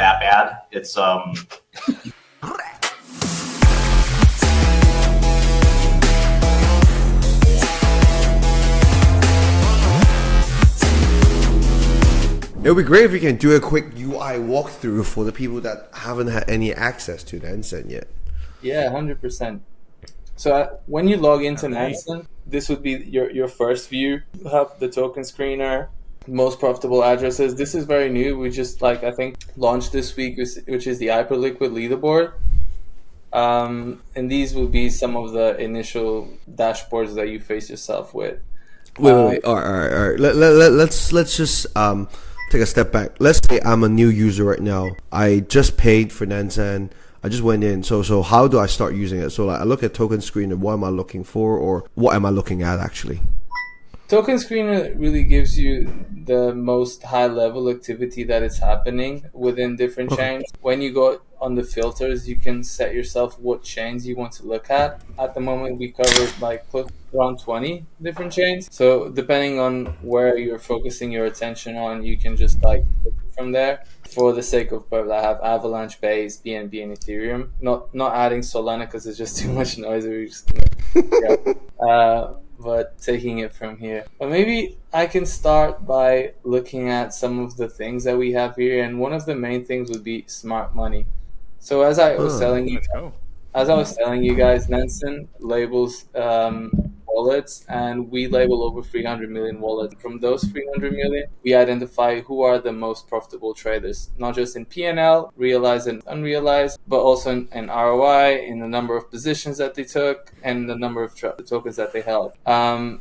that bad. It's It would be great if you can do a quick UI walkthrough for the people that haven't had any access to Nansen yet. Yeah, 100%. So when you log into Nansen, this would be your first view. You have the token screener, most profitable addresses. This is very new. We just I think launched this week, which is the Hyperliquid leaderboard. And these will be some of the initial dashboards that you face yourself with. Wait. All right. Let's just take a step back. Let's say I'm a new user right now. I just paid for Nansen. I just went in. So how do I start using it? So I look at token screener. What am I looking for, or what am I looking at actually? Token screener really gives you the most high-level activity that is happening within different chains. When you go on the filters, you can set yourself what chains you want to look at. At the moment, we covered close to around 20 different chains. So depending on where you're focusing your attention on, you can just look from there. For the sake of purpose, I have Avalanche, Base, BNB, and Ethereum. Not adding Solana because it's just too much noise. We're just gonna, but taking it from here. But maybe I can start by looking at some of the things that we have here, and one of the main things would be smart money. So as I was telling you guys, Nansen labels wallets, and we label over 300 million wallets. From those 300 million, we identify who are the most profitable traders, not just in P&L, realized and unrealized, but also in ROI, in the number of positions that they took, and the number of tokens that they held.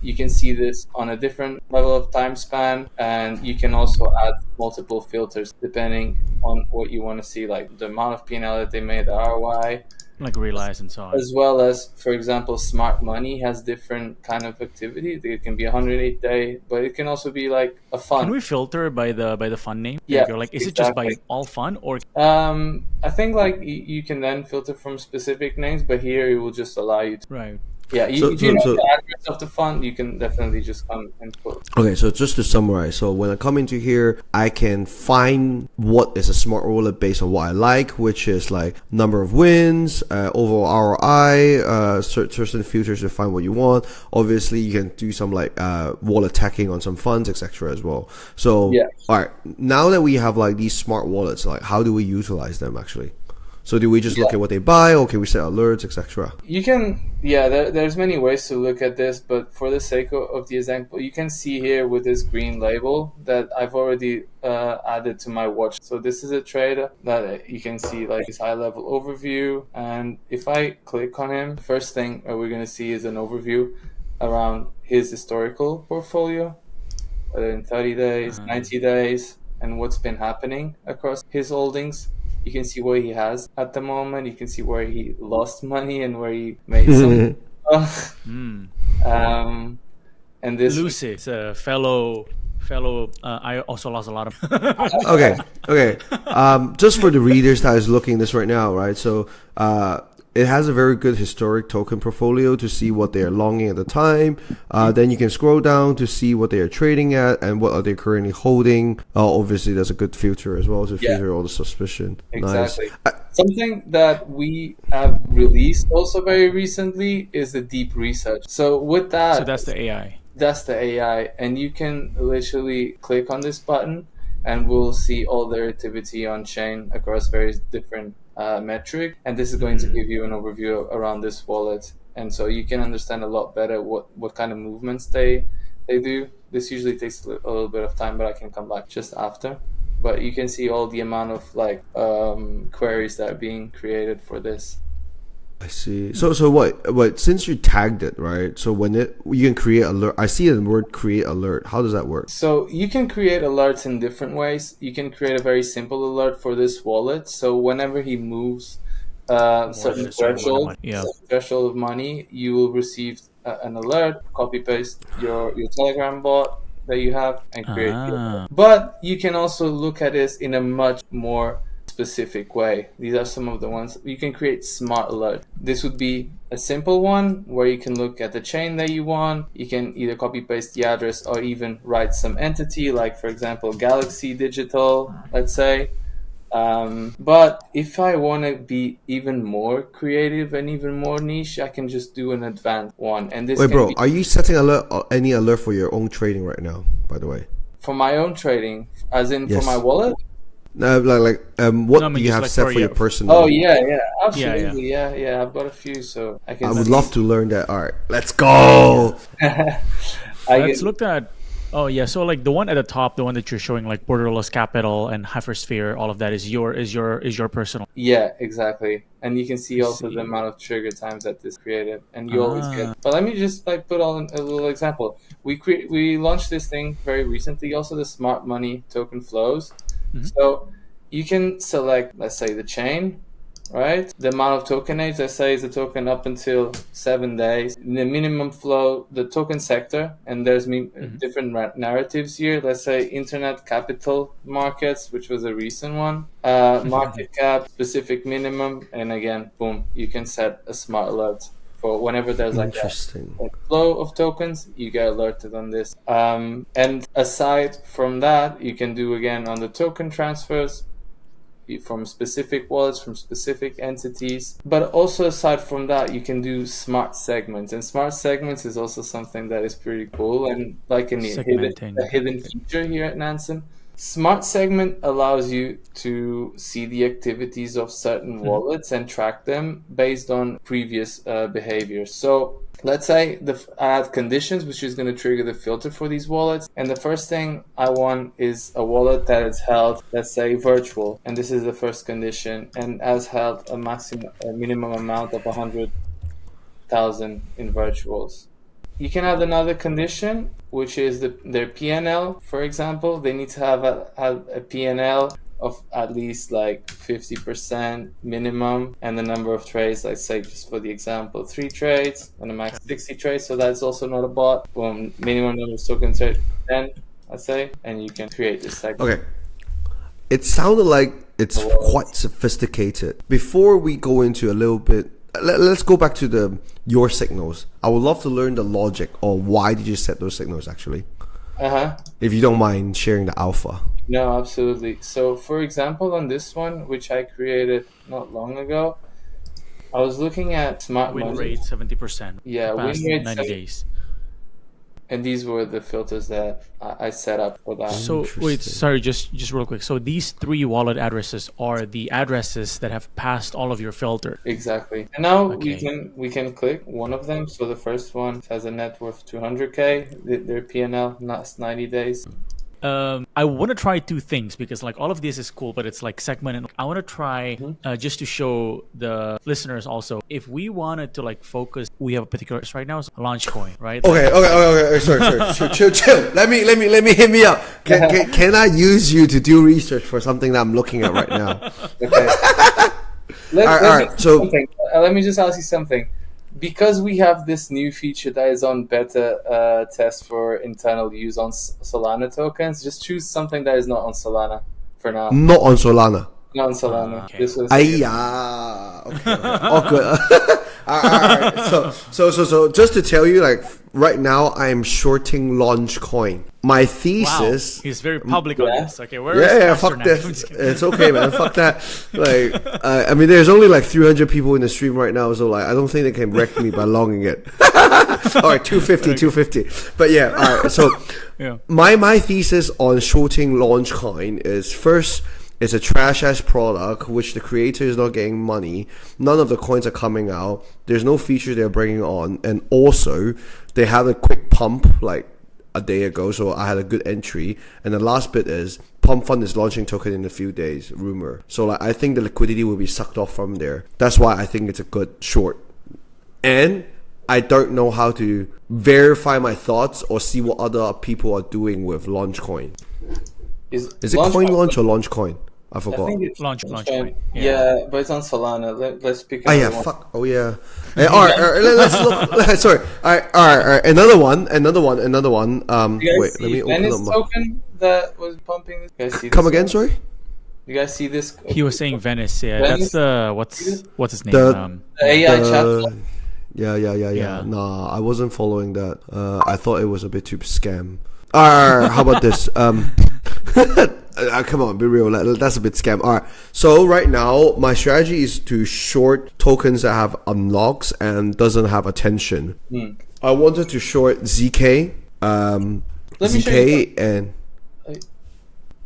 You can see this on a different level of time span, and you can also add multiple filters depending on what you want to see, like the amount of P&L that they made, the ROI, like realize and so on. As well as, for example, smart money has different kind of activity. It can be 108 day, but it can also be like a fund. Can we filter by the fund name? Yeah, is it just by all fund, or I think you can then filter from specific names, but here it will just allow you to. Right. Yeah, if you know the address of the fund, you can definitely just come and put. Okay, so just to summarize, so when I come into here, I can find what is a smart wallet based on what I like, which is like number of wins, overall ROI, certain filters to find what you want. Obviously, you can do some wallet tagging on some funds, etc. as well. So, yeah. All right, now that we have these smart wallets, how do we utilize them actually? So do we just look at what they buy, or can we set alerts, etc.? You can, there's many ways to look at this, but for the sake of the example, you can see here with this green label that I've already added to my watch. So this is a trader that you can see his high-level overview, and if I click on him, the first thing we're going to see is an overview around his historical portfolio, whether in 30 days, 90 days, and what's been happening across his holdings. You can see what he has at the moment. You can see where he lost money and where he made some. And this Lucy, it's a fellow. I also lost a lot of. Okay. Just for the readers that is looking this right now, right? So, it has a very good historic token portfolio to see what they are longing at the time. Then you can scroll down to see what they are trading at and what are they currently holding. Obviously, there's a good filter as well to filter all the suspicion. Exactly. Nice. Something that we have released also very recently is the deep research. So with that, so that's the AI. That's the AI, and you can literally click on this button, and we'll see all their activity on chain across various different metric, and this is going to give you an overview around this wallet, and so you can understand a lot better what kind of movements they do. This usually takes a little bit of time, but I can come back just after. But you can see all the amount of queries that are being created for this. I see. So what? Since you tagged it, right? So when you can create alert. I see the word create alert. How does that work? So you can create alerts in different ways. You can create a very simple alert for this wallet. So whenever he moves certain threshold of money, you will receive an alert. Copy paste your Telegram bot that you have and create. But you can also look at this in a much more specific way. These are some of the ones you can create. Smart alert. This would be a simple one where you can look at the chain that you want. You can either copy paste the address or even write some entity, like for example Galaxy Digital, let's say, But if I want to be even more creative and even more niche, I can just do an advanced one. And this Wait, can bro, be are you setting any alert for your own trading right now? By the way, for my own trading, as in for yes. my wallet. No, what No, I do mean, you just have like set for for your your- personal? Oh yeah, Yeah, absolutely, yeah. I've got a few, so I can. I would see. love to learn that. All right, let's go. Let's look at. Oh yeah, so like the one at the top, the one that you're showing, like borderless capital and hypersphere, all of that is your personal. Yeah, exactly. And you can see I also see. the amount of trigger times that this created, and you always get. Ah, But let me just like put on a little example. We launched this thing very recently. Also, the smart money token flows. Mhm. So you can select, let's say, the chain, right? The amount of token age, let's say, is the token up until 7 days. The minimum flow, the token sector, and there's different narratives here. Let's say internet capital markets, which was a recent one. Market cap, specific minimum, and again, boom, you can set a smart alert for whenever there's like Interesting. a flow of tokens, you get alerted on this. And aside from that, you can do again on the token transfers from specific wallets, from specific entities. But also aside from that, you can do smart segments. And smart segments is also something that is pretty cool and like a segmenting. hidden feature here at Nansen. Smart segment allows you to see the activities of certain wallets and track them based on previous behaviors. So let's say I add conditions, which is going to trigger the filter for these wallets. And the first thing I want is a wallet that is held, let's say, virtual. And this is the first condition, and has held a minimum amount of 100,000 in virtuals. You can add another condition, which is their PNL, for example. They need to have a PNL of at least like 50% minimum, and the number of trades, let's say just for the example, 3 trades and a max 60 trades. So that's also not a bot. Boom, minimum number of tokens, 10, let's say, and you can create this segment. Okay. It sounded like it's quite sophisticated. Before we go into a little bit, let's go back to your signals. I would love to learn the logic on why did you set those signals actually. If you don't mind sharing the alpha. No, absolutely. So for example, on this one, which I created not long ago, I was looking at smart Win money. rate 70%. Yeah, win past rate 90 days. And these were the filters that I set up for that. So wait, sorry, just real quick. So these 3 wallet addresses are the addresses that have passed all of your filter. Exactly. And now Okay. we can click one of them. So the first one has a net worth 200K. Their PNL, not 90 days. I want to try 2 things because like all of this is cool, but it's like segmented. I want to try just to show the listeners also. If we wanted to like focus, we have a particular right now is launch coin, right? Okay. Sorry. Chill. Let me hit me up. Can I use you to do research for something that I'm looking at right now? Okay. Let me just ask you something. Because we have this new feature that is on beta test for internal use on Solana tokens, just choose something that is not on Solana for now. Not on Solana. Not on Solana. Okay. This was Okay. Awkward. Alright. So just to tell you, like right now I am shorting launch coin. My Wow, thesis. he's very public on this. Okay, where Yeah, is fuck now? this. It's okay, man. Fuck that. Like, I mean, there's only like 300 people in the stream right now, so like, I don't think they can wreck me by longing it. All right, 250. But yeah, all right. So, Yeah. my thesis on shorting launch coin is first, it's a trash ass product which the creator is not getting money. None of the coins are coming out. There's no feature they're bringing on, and also they had a quick pump like a day ago, so I had a good entry. And the last bit is Pump Fund is launching token in a few days, rumor. So like I think the liquidity will be sucked off from there. That's why I think it's a good short. And I don't know how to verify my thoughts or see what other people are doing with launch coin. Is it coin launch or launch coin? I forgot. I think it's Launch coin. coin. Yeah, but it's on Solana. Let's pick Oh another yeah, one. fuck. Oh yeah. All right, let's look. Sorry. All right. Another one. You guys Wait, see let me open Venice up my. token that was pumping this? You guys see this Come again, one? sorry. You guys see this? He was saying Venice. Yeah, Venice? that's the what's his name? The- The AI chat. Yeah. Nah, I wasn't following that. I thought it was a bit too scam. Alright, how about this? Come on, be real. That's a bit scam. All right. So right now, my strategy is to short tokens that have unlocks and doesn't have attention. I wanted to short ZK, Let me show ZK, and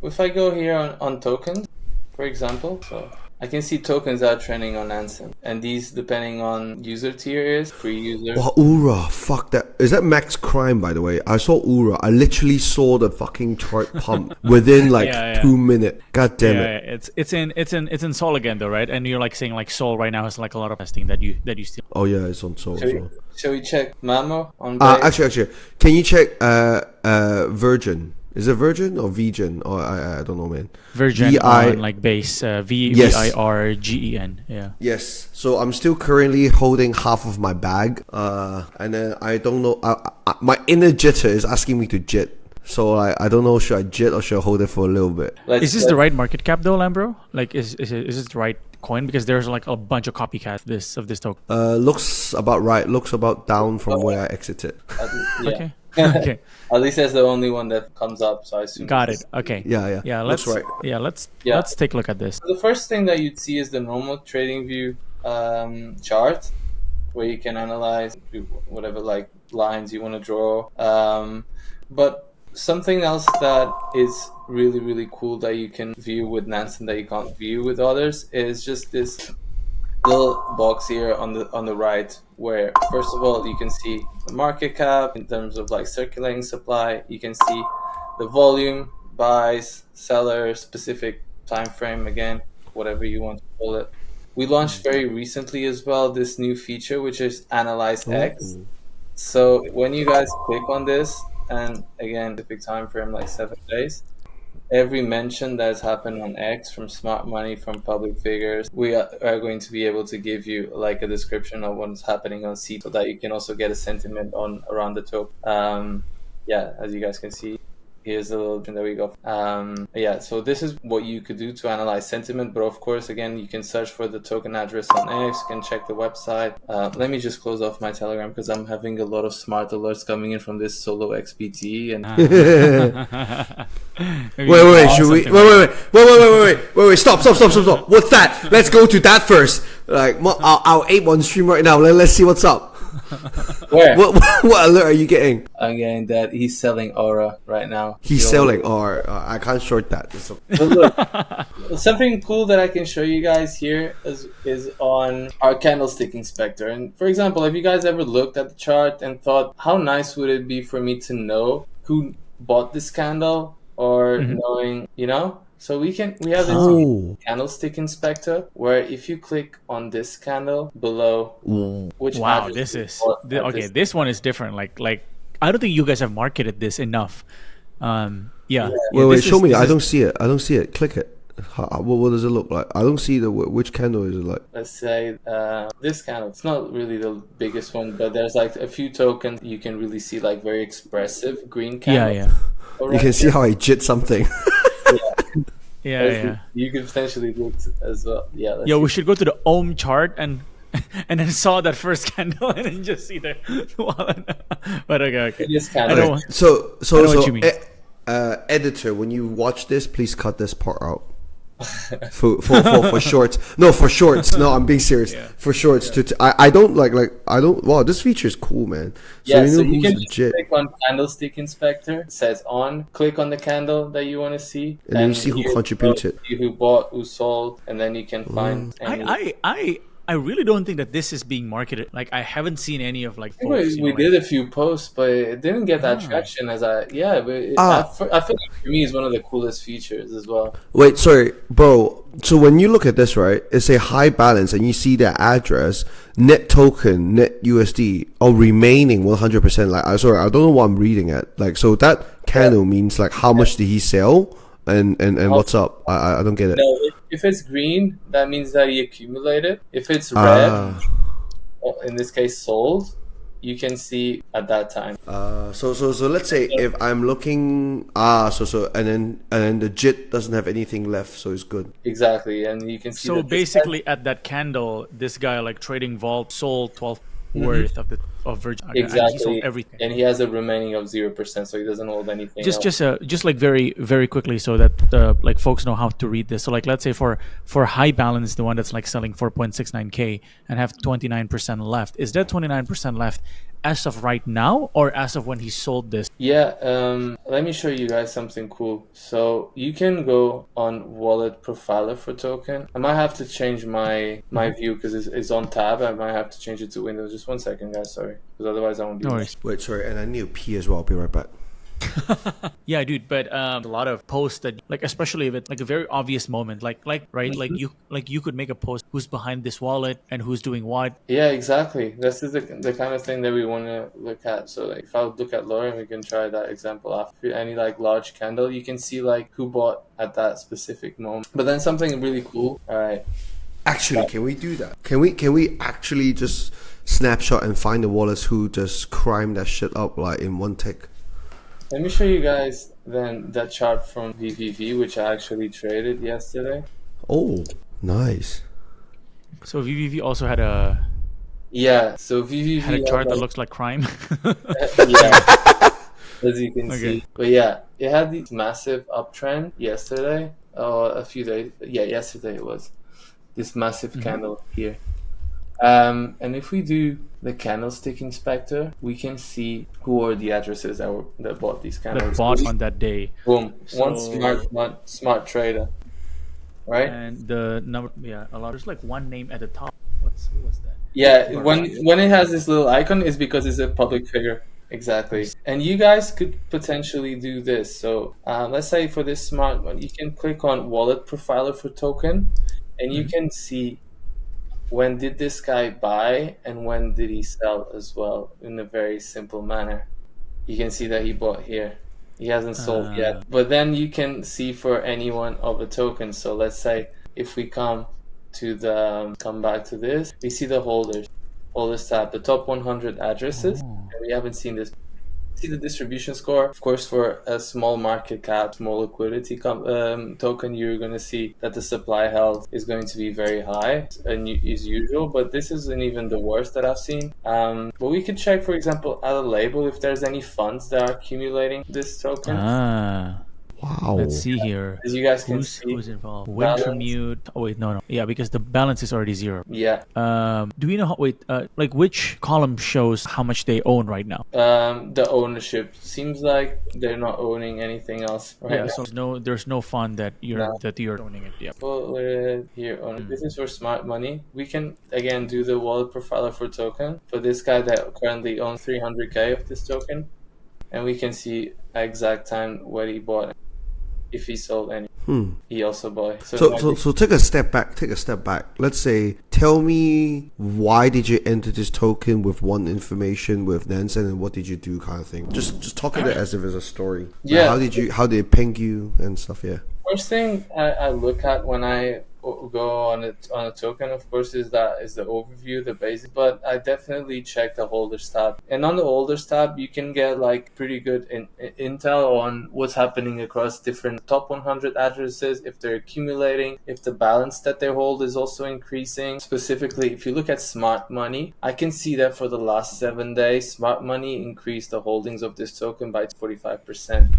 if I go here on tokens, for example, so I can see tokens that are trending on Nansen, and these, depending on user tier, is free users. wow, Ura. Fuck that. Is that max crime? By the way, I saw Ura. I literally saw the fucking chart pump within like Yeah. 2 minutes. God damn it. It's in Sol again though, right? And you're like saying like Sol right now has like a lot of testing that you still. Oh yeah, it's on Soul as well. Shall we check Mamo on base? Actually, can you check Virgin? Is it Virgin or Vegan? Or I don't know, man. Virgin on like base VIRGEN. Yeah. Yes. So I'm still currently holding half of my bag, and then I don't know. My inner jitter is asking me to jit. So I don't know. Should I jit or should I hold it for a little bit? Is this the right market cap though, Lambro? Like, is this the right coin? Because there's like a bunch of copycats of this token. Looks about right. Looks about down from where I exited. Yeah. Okay. Okay. At least that's the only one that comes up, so I assume. Got it. Okay. Yeah. Let's Looks right. let's take a look at this. The first thing that you'd see is the normal trading view chart, where you can analyze whatever like lines you want to draw. But something else that is really, really cool that you can view with Nansen that you can't view with others is just this little box here on the right, where first of all you can see the market cap in terms of like circulating supply. You can see the volume, buys, sellers, specific time frame, again, whatever you want to call it. We launched very recently as well this new feature, which is Analyze X. So when you guys click on this, and again, specific time frame like 7 days, every mention that's happened on X from smart money, from public figures, we are going to be able to give you like a description of what's happening on C, so that you can also get a sentiment on around the token. Yeah, as you guys can see, here's the little thing that we got. Yeah, so this is what you could do to analyze sentiment. But of course, again, you can search for the token address on X. You can check the website. Let me just close off my Telegram because I'm having a lot of smart alerts coming in from this solo XPT. And Wait, should we? Wait, stop. What's that? Let's go to that first. Like, our 8-1 stream right now. Let's see what's up. Where? What alert are you getting? I'm getting that he's selling Aura right now. He's selling, or I can't short that. But look, something cool that I can show you guys here is on our Candlestick Inspector. And for example, if you guys ever looked at the chart and thought, how nice would it be for me to know who bought this candle, or knowing, So we have this Candlestick Inspector, where if you click on this candle below, which this is okay. This one is different. Like I don't think you guys have marketed this enough. Wait, show me. I don't see it. Click it. What does it look like? I don't see which candle is it like. Let's say this candle. It's not really the biggest one, but there's like a few tokens you can really see like very expressive green candles. Yeah. You can see how I jit something. Yeah. You could potentially look as well. Yeah. We should go to the Ohm chart and then saw that first candle and then just see the but okay. This candle. So what you mean. Editor, when you watch this, please cut this part out. for shorts. No, for shorts. No, I'm being serious. For shorts. I don't like. Wow, this feature is cool, man. So you can just click on Candlestick Inspector. It says on. Click on the candle that you want to see, and then you see who contributed, who bought, who sold, and then you can find. I really don't think that this is being marketed. Like, I haven't seen any of like folks, we did a few posts, but it didn't get that traction as I feel like for me it's one of the coolest features as well. Wait, sorry, bro. So when you look at this, right, it's a high balance, and you see the address, net token, net USD, or remaining 100%. Like, I don't know what I'm reading at. Like, so that candle means like how much did he sell, and what's up? I don't get it. No, if it's green, that means that he accumulated. If it's red, in this case sold, you can see at that time. So let's say if I'm looking and then the JIT doesn't have anything left, so it's good. Exactly, and you can see. So basically, at that candle, this guy like trading Vault sold 12. worth of Virgin. And he sold Exactly. everything. And he has a remaining of 0%, so he doesn't hold anything else. Just like very quickly, so that like folks know how to read this. So like let's say for high balance, the one that's like selling 4.69K and have 29% left. Is that 29% left as of right now, or as of when he sold this? Yeah, let me show you guys something cool. So you can go on Wallet Profiler for token. I might have to change my view because it's on tab. I might have to change it to Windows. Just 1 second, guys. Sorry, because otherwise I won't be. No worries. Wait, sorry, and I need to pee as well. I'll be right back. Yeah, dude, but a lot of posts that like, especially if it's like a very obvious moment, like right, like you could make a post who's behind this wallet and who's doing what. Yeah, exactly. This is the kind of thing that we want to look at. So like if I look at Lauren, we can try that example after any like large candle. You can see like who bought at that specific moment. But then something really cool. All right. Actually, can we do that? Can we actually just snapshot and find the wallets who just crime that shit up like in one tick? Let me show you guys then that chart from VVV, which I actually traded yesterday. Oh, nice. So VVV also had a So VVV had a chart that looks like crime. yeah, as you can Okay. see. But yeah, it had this massive uptrend yesterday, or a few days. Yeah, yesterday it was this massive candle here. And if we do the Candlestick Inspector, we can see who are the addresses that bought these that candles. bought on that day. Boom, So- one smart trader, right? And the number, a lot. There's like one name at the top. What's that? Yeah, when it has this little icon, it's because it's a public figure. Exactly. And you guys could potentially do this. So let's say for this smart one, you can click on Wallet Profiler for token, and you can see when did this guy buy and when did he sell as well, in a very simple manner. You can see that he bought here. He hasn't sold yet. But then you can see for any one of the tokens. So let's say if we come back to this, we see the holders tab, the top 100 addresses, and we haven't seen this. See the distribution score. Of course, for a small market cap, small liquidity token, you're going to see that the supply health is going to be very high and is usual. But this isn't even the worst that I've seen. But we could check, for example, at a label if there's any funds that are accumulating this token. Wow. Let's see here. As you guys can see, Who's involved? balance. Wintermute. Oh wait, no. Yeah, because the balance is already zero. Yeah. Do we know like which column shows how much they own right now? The ownership seems like they're not owning anything else right now. So there's no fund that you're owning it. Yeah. Put it here on this is for smart money. We can again do the wallet profiler for token for this guy that currently owns 300K of this token, and we can see exact time when he bought it. If he sold any, he also bought. So take a step back. Let's say, tell me why did you enter this token with one information with Nansen, and what did you do, kind of thing. Just talk of it as if it's a story. Yeah. Like, how did it ping you and stuff? Yeah. First thing I look at when I go on a token, of course, is the overview, the basic. But I definitely check the holders tab, and on the holders tab, you can get like pretty good intel on what's happening across different top 100 addresses, if they're accumulating, if the balance that they hold is also increasing. Specifically, if you look at Smart Money, I can see that for the last 7 days, Smart Money increased the holdings of this token by 45%.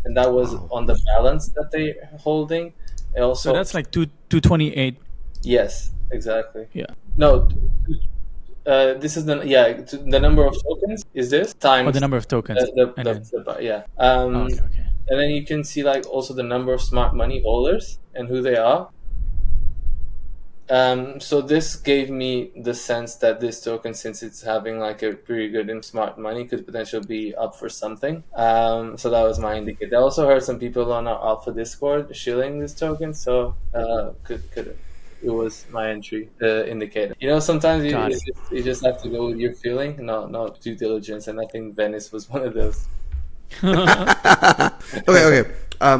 And that was on the balance that they're holding. Also, So that's like 228. yes, exactly. Yeah. No, this is the number of tokens is this times the number of tokens. yeah. Okay. And then you can see like also the number of smart money holders and who they are. So this gave me the sense that this token, since it's having like a pretty good in smart money, could potentially be up for something. So that was my indicator. I also heard some people on our Alpha Discord shilling this token, so it was my entry indicator. You know, sometimes you just have to go with your feeling, not due diligence, and I think Venice was one of those. Okay.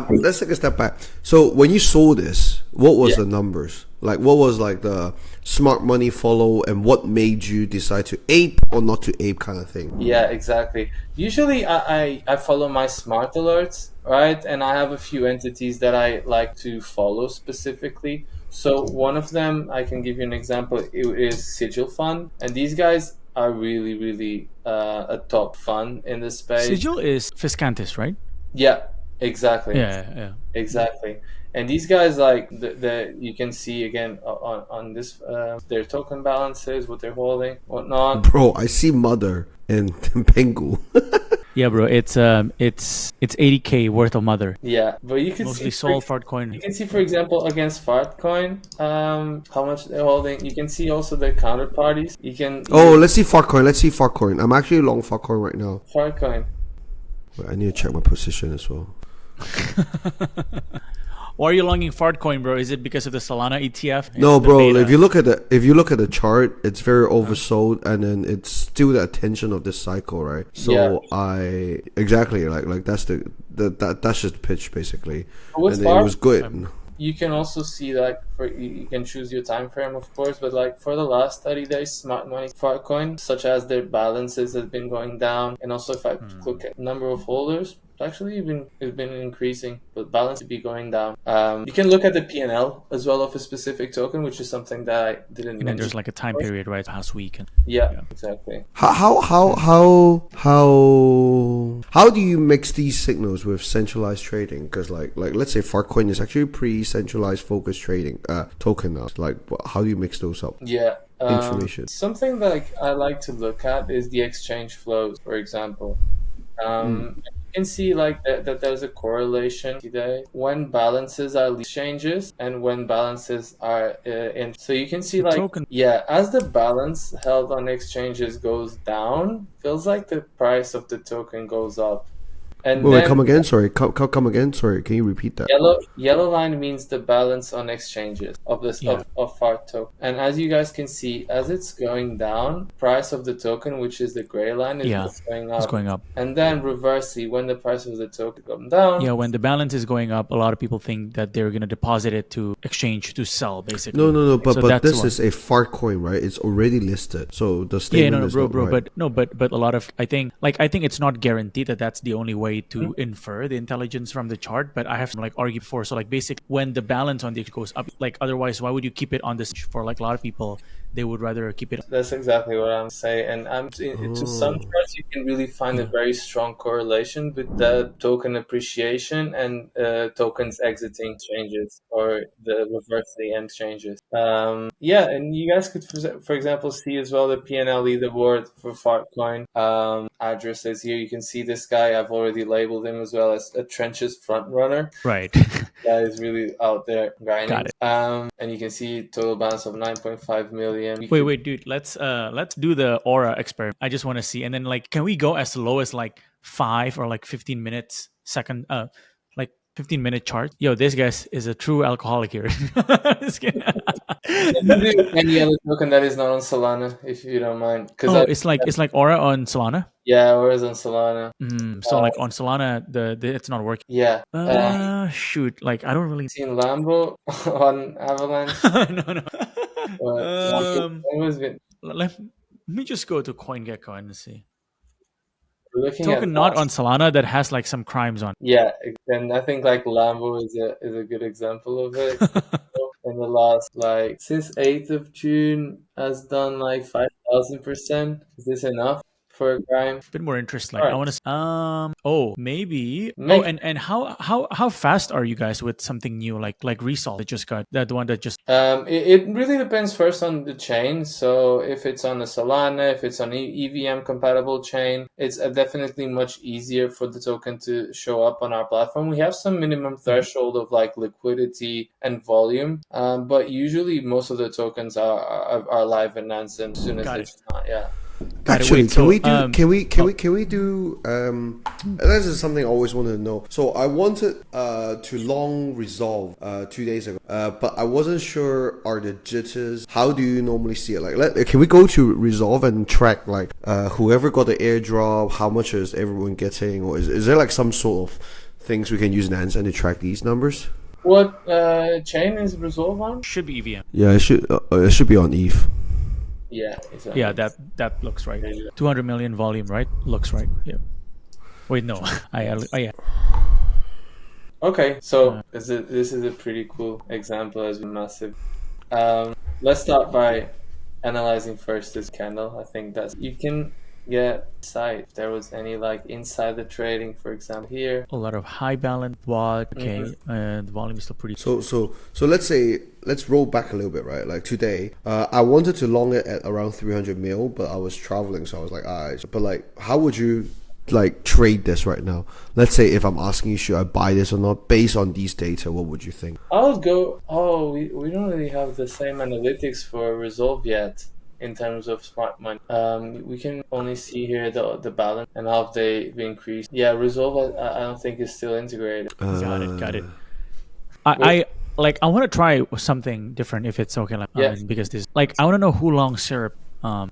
Let's take a step back. So when you saw this, what was the numbers? Like, what was like the smart money follow, and what made you decide to ape or not to ape, kind of thing? Yeah, exactly. Usually I follow my smart alerts, right? And I have a few entities that I like to follow specifically. So one of them, I can give you an example, it is Sigil Fund. And these guys are really, really a top fund in the space. Sigil is Fiscantis, right? Yeah, exactly. Yeah. Exactly. And these guys, like the you can see again on this their token balances, what they're holding, whatnot. Bro, I see Mother and Pengu. Yeah, bro. It's 80K worth of Mother. Yeah, but you can Mostly see Sol Fartcoin. you can see, for example, against Fartcoin, how much they're holding. You can see also their counterparties. You can Let's see Fartcoin. I'm actually long Fartcoin right now. Fartcoin. Wait, I need to check my position as well. Why are you longing Fartcoin, bro? Is it because of the Solana ETF? No, It's the bro. beta. If you look at the chart, it's very oversold, and then it's still the attention of this cycle, right? So Yeah. exactly like that's that's just the pitch basically, What's and it was good. You can also see like you can choose your time frame, of course, but like for the last 30 days, smart money Fartcoin, such as their balances have been going down, and also if I look at number of holders, actually it's been increasing, but balance to be going down. You can look at the P&L as well of a specific token, which is something that I didn't And then mention. there's like a time period, right? Past week. Yeah, exactly. How do you mix these signals with centralized trading? Because like let's say Fartcoin is actually pretty centralized focused trading token now. Like how do you mix those up? Yeah. Information. Something that I like to look at is the exchange flows, for example. You can see like that there's a correlation today when balances are exchanges and when balances are in. So you can see The like token. as the balance held on exchanges goes down, feels like the price of the token goes up. And Wait, then come again? Sorry, come again. Sorry, can you repeat that? yellow line means the balance on exchanges of this of FART token. And as you guys can see, as it's going down, price of the token, which is the gray line, is going up. It's going up. And then reversely, when the price of the token goes down, Yeah, when the balance is going up, a lot of people think that they're gonna deposit it to exchange to sell, basically. No. But So but that's this why. is a Fartcoin, right? It's already listed, so the statement is bro, not right. but a lot of I think it's not guaranteed that that's the only way to infer the intelligence from the chart. But I have to like argue before. So like basically, when the balance on the goes up, like otherwise, why would you keep it on this? For like a lot of people, they would rather keep it. That's exactly what I'm saying. And to some charts, you can really find a very strong correlation with the token appreciation and tokens exiting changes or the reversely end changes. And you guys could, for example, see as well the P&L leaderboard for Fartcoin. Addresses here. You can see this guy. I've already labeled him as well as a trenches front runner. Right. That is really out there grinding. Got it. And you can see total balance of 9.5 million. Wait, dude. Let's do the aura experiment. I just want to see, and then like, can we go as low as like 5 or like 15 minutes second? Like 15-minute chart. Yo, this guy is a true alcoholic here. Any other token that is not on Solana, if you don't mind. It's like aura on Solana. Yeah, or is on Solana. So like on Solana, the it's not working. Yeah. Shoot. Like I don't really Seen Lambo on Avalanche. no. Let me just go to CoinGecko and see. Looking Token at not on Solana that has like some crimes on. Yeah, and I think like Lambo is a good example of it. In the last since 8th of June has done like 5,000%. Is this enough for a crime? A bit more interest. Like Alright. I want to. Maybe. And how fast are you guys with something new like Resolve that just got the one that just? It really depends first on the chain. So if it's on a Solana, if it's on EVM compatible chain, it's definitely much easier for the token to show up on our platform. We have some minimum threshold of like liquidity and volume, but usually most of the tokens are live in Nansen as soon as it's not. Yeah. Actually, can we do this is something I always wanted to know. So I wanted to long resolve 2 days ago, but I wasn't sure are the jitters. How do you normally see it? Like, can we go to resolve and track like whoever got the airdrop, how much is everyone getting, or is there like some sort of things we can use Nansen to track these numbers? What chain is Resolve on? Should be EVM. Yeah, it should be on ETH. Yeah, exactly. Yeah, that looks right. 200 million volume, right? Looks right. Yeah. Wait, no. Yeah. Okay, so this is a pretty cool example as massive. Let's start by analyzing first is candle. I think that's you can get sight if there was any like insider trading, for example, here. A lot of high balance watch. Okay, and the volume is still pretty. So let's roll back a little bit, right? Like today, I wanted to long it at around 300 mil, but I was traveling, so I was like, alright. But like, how would you like trade this right now? Let's say if I'm asking you, should I buy this or not, based on these data, what would you think? I would go. Oh, we don't really have the same analytics for Resolve yet in terms of smart money. We can only see here the balance and how they've increased. Yeah, Resolve I don't think is still integrated. Got it. I want to try something different if it's okay. Like, Yeah. because this like I want to know who long syrup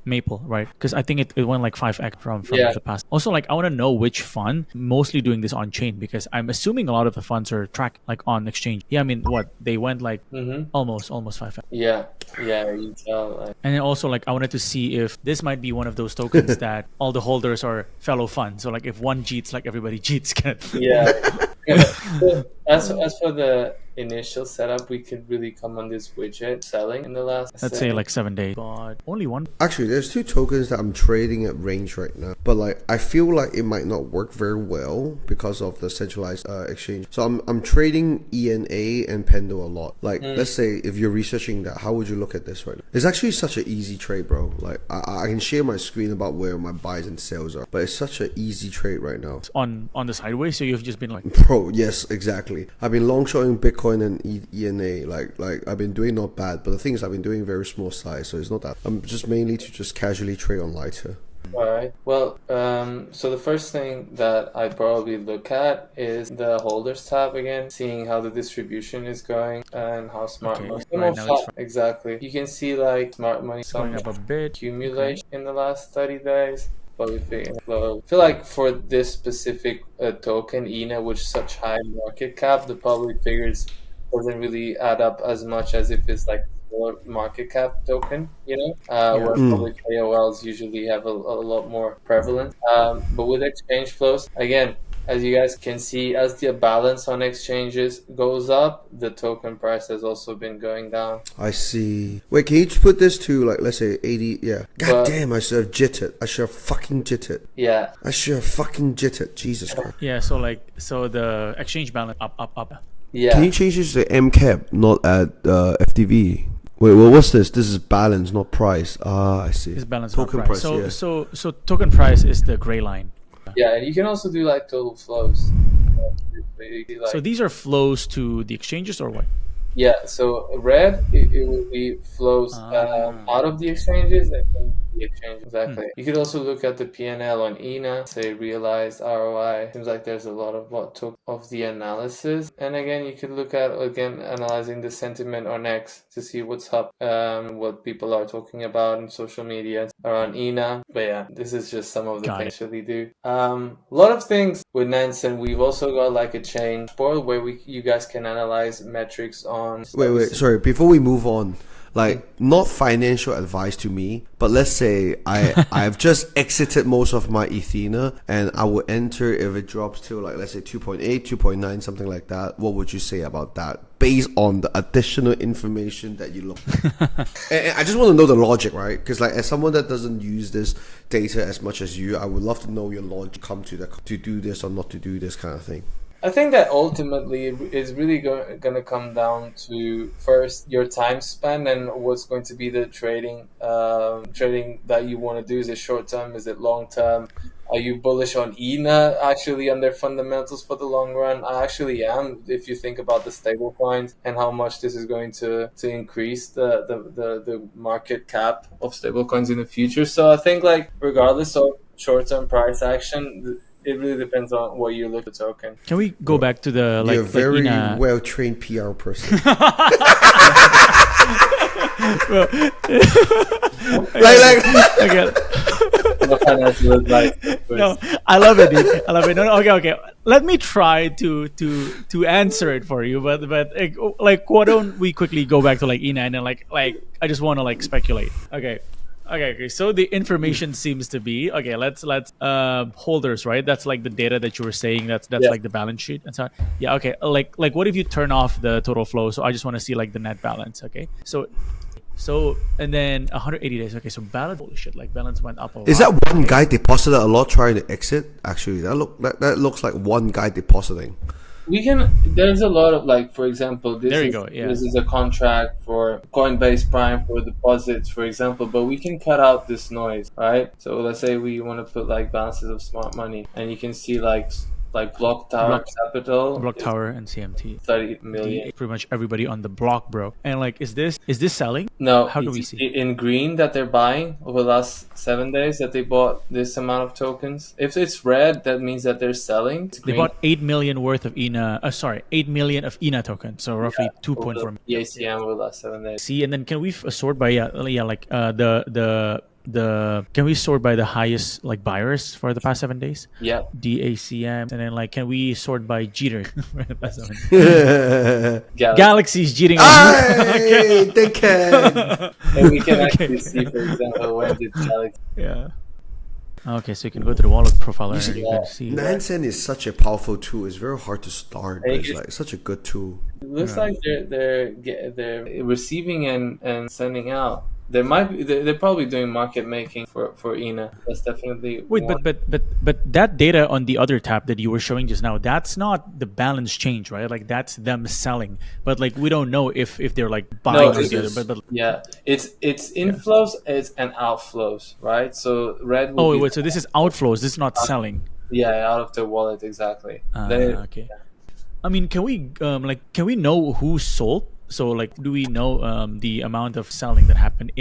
maple, right? Because I think it went like 5x from Yeah. the past. Also, like I want to know which fund mostly doing this on chain, because I'm assuming a lot of the funds are tracked like on exchange. Yeah, I mean, what they went like almost 5x. Yeah, you tell. Like, And then also like I wanted to see if this might be one of those tokens that all the holders are fellow funds. So like if one cheats, like everybody cheats. yeah. As for the initial setup, we could really come on this widget selling in the last, Let's say like 7 days. But only one. Actually, there's two tokens that I'm trading at range right now, but like I feel like it might not work very well because of the centralized exchange. So I'm trading ENA and Pendo a lot. Like let's say if you're researching that, how would you look at this right now? It's actually such an easy trade, bro. Like I can share my screen about where my buys and sales are, but it's such an easy trade right now. On the sideways, so you've just been like, Bro, yes, exactly. I've been long shorting Bitcoin and ENA. Like I've been doing not bad, but the thing is I've been doing very small size, so it's not that. I'm just mainly to just casually trade on lighter. all right. Well, so the first thing that I'd probably look at is the holders tab again, seeing how the distribution is going and how smart Okay, money. right now it's Exactly. You can see like smart money going up a bit. accumulation in the last 30 days. But I feel like for this specific token, ENA, with such high market cap, the public figures doesn't really add up as much as if it's like smaller market cap token, where public KOLs usually have a lot more prevalence. But with exchange flows, again, as you guys can see, as the balance on exchanges goes up, the token price has also been going down. I see. Wait, can you put this to like, let's say 80? Yeah. God But- damn, I should have jittered. I should have fucking jittered. Yeah. I should have fucking jittered. Jesus Christ. Yeah, so the exchange balance up. Yeah. Can you change this to MCAP, not at FTV? Wait, well, what's this? This is balance, not price. Ah, I see. Is balance Token not price. price, So yeah. so token price is the gray line. Yeah, and you can also do like total flows. So these are flows to the exchanges or what? Yeah, so red, it will be flows out of the exchanges and into the exchange. Exactly. You could also look at the P&L on ENA, say realized ROI. Seems like there's a lot of what took of the analysis. And again, you could look at, analyzing the sentiment on X to see what's up, what people are talking about in social media around ENA. But yeah, this is just some of the things that we do. A lot of things with Nansen. We've also got like a chain board where you guys can analyze metrics on. Wait, sorry. Before we move on, like, not financial advice to me, but let's say I've just exited most of my Ethena and I will enter if it drops to like, let's say 2.8, 2.9, something like that. What would you say about that based on the additional information that you look at? And I just want to know the logic, right? Because like, as someone that doesn't use this data as much as you, I would love to know your logic come to do this or not to do this kind of thing. I think that ultimately it's really going to come down to first your time span and what's going to be the trading that you want to do. Is it short term? Is it long term? Are you bullish on ENA actually on their fundamentals for the long run? I actually am. If you think about the stable coins and how much this is going to increase the market cap of stable coins in the future. So I think like regardless of short term price action, it really depends on what you look at the token. Can we go back to the You're a very ENA? well-trained PR person. Okay. No, I love it, dude. I love it. No, okay. Let me try to answer it for you, but like, why don't we quickly go back to like ENA and then like I just want to like speculate. Okay. So the information seems to be okay. Let's holders, right? That's like the data that you were saying. That's like the balance sheet and so on. Yeah. Okay. Like what if you turn off the total flow? So I just want to see like the net balance. Okay. So So and then 180 days. Okay, so balance. Holy shit! Like balance went up a lot. Is that one guy deposited a lot trying to exit? Actually, that looks like one guy depositing. There's a lot of, like, for example, this is a contract for Coinbase Prime for deposits, for example, but we can cut out this noise, right? So let's say we want to put like balances of smart money, and you can see like Block Tower Capital, Block Tower and CMT. 30 million. Pretty much everybody on the block, bro. And like, is this selling? No, How do we see? In green that they're buying over the last 7 days that they bought this amount of tokens. If it's red, that means that they're selling. They bought 8 million worth of 8 million of ENA tokens, so roughly 2.4 million. The ACM over the last 7 days. See, and then can we sort by can we sort by the highest like buyers for the past 7 days? Yeah. DACM, and then like can we sort by Jeter for the past 7 days? Galaxy's cheating on Hey, they can. And we can actually see, for example, when did Galaxy. Yeah. Okay, so you can go to the wallet profiler and you can see. Nansen is such a powerful tool. It's very hard to start, but it's like such a good tool. It looks like they're receiving and sending out. They're probably doing market making for ENA. That's definitely but that data on the other tab that you were showing just now, that's not the balance change, right? Like that's them selling, but like we don't know if they're like buying together. But yeah, it's inflows and outflows, right? So red. So this is outflows. This is not selling. Yeah, out of the wallet, exactly. Okay. Yeah. I mean, can we know who sold? So, like, do we know the amount of selling that happened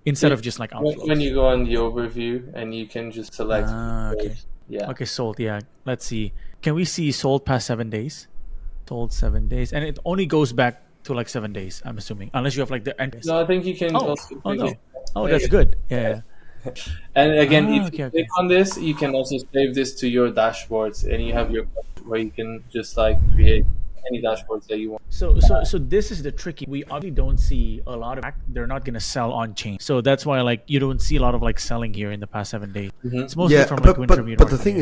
instead of just like outflows? When you go on the overview and you can just select. Okay. Yeah. Okay, sold. Yeah. Let's see. Can we see sold past 7 days? Sold 7 days, and it only goes back to like 7 days. I'm assuming, unless you have like the end. No, I think you can. That's good. Yeah. And again, if you click on this, you can also save this to your dashboards, and you have your where you can just like create any dashboards that you want. So this is the tricky. We obviously don't see a lot of. They're not gonna sell on chain, so that's why like you don't see a lot of like selling here in the past 7 days. Mm-hmm. It's mostly from like but the thing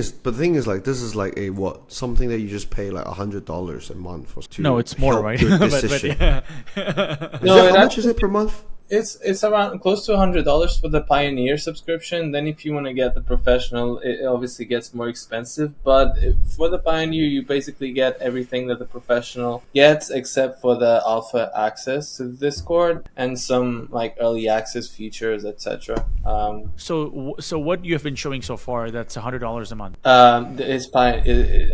is like this is like a something that you just pay like $100 a month to. No, it's more, right? but yeah. How much is it per month? It's around close to $100 for the Pioneer subscription. Then if you want to get the professional, it obviously gets more expensive. But for the Pioneer, you basically get everything that the professional gets, except for the alpha access to the Discord and some like early access features, etc. So what you have been showing so far, that's $100 a month.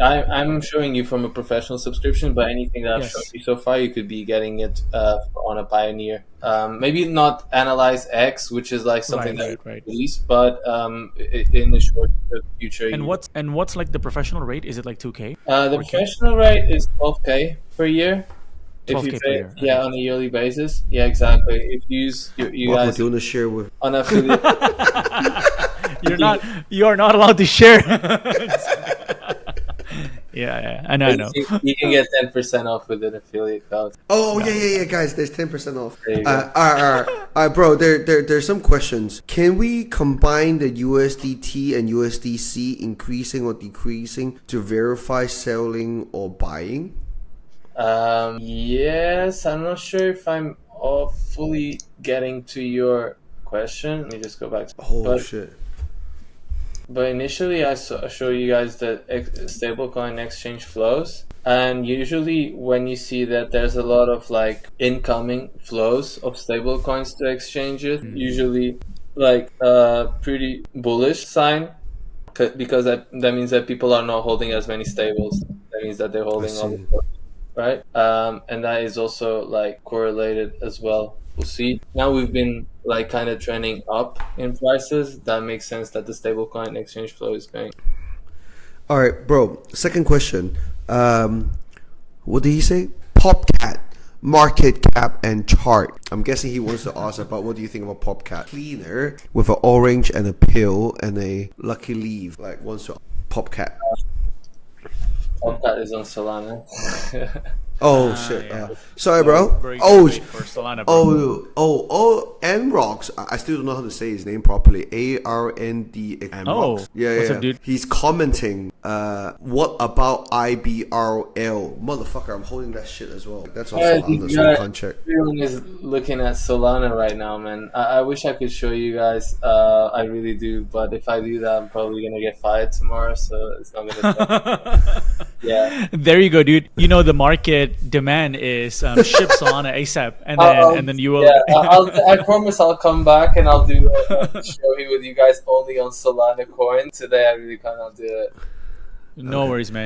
I'm showing you from a professional subscription, but anything that I've shown you so far, you could be getting it on a Pioneer. Maybe not Analyze X, which is like something that we release, but in the short future. And what's like the professional rate? Is it like 2K? The professional rate is 12K per year. If you pay, per year. On a yearly basis. Yeah, exactly. If you use you guys want to share with on affiliate, you are not allowed to share. Yeah, I know. You can get 10% off with an affiliate code. Oh yeah, guys, there's 10% off. All right, bro. There's some questions. Can we combine the USDT and USDC increasing or decreasing to verify selling or buying? Yes, I'm not sure if I'm fully getting to your question. Let me just go back to shit. But initially, I show you guys the stablecoin exchange flows. And usually when you see that there's a lot of like incoming flows of stablecoins to exchanges, usually like a pretty bullish sign, because that means that people are not holding as many stables. That means that they're holding all the flows, right? And that is also like correlated as well. We'll see. Now we've been like kind of trending up in prices. That makes sense that the stablecoin exchange flow is going. All right, bro. Second question. What did he say? PopCat, market cap and chart. I'm guessing he wants to ask about what do you think about PopCat? Cleaner with an orange and a pill and a lucky leaf. Like wants to PopCat. PopCat is on Solana. Oh shit! Yeah. Sorry, bro. Solana, bro. Nrox. I still don't know how to say his name properly. ARND. Oh, yeah. what's up, dude? He's commenting what about IBRL? Motherfucker, I'm holding that shit as well. That's on Alright, Solana, you so you guys, can't check. everyone is looking at Solana right now, man. I wish I could show you guys. I really do, but if I do that, I'm probably gonna get fired tomorrow, so it's not gonna. Yeah. There you go, dude. You know the market demand is ship Solana ASAP, and then you will. Yeah, I promise I'll come back and I'll do a show here with you guys only on Solana coin. Today I really cannot do it. No worries, man.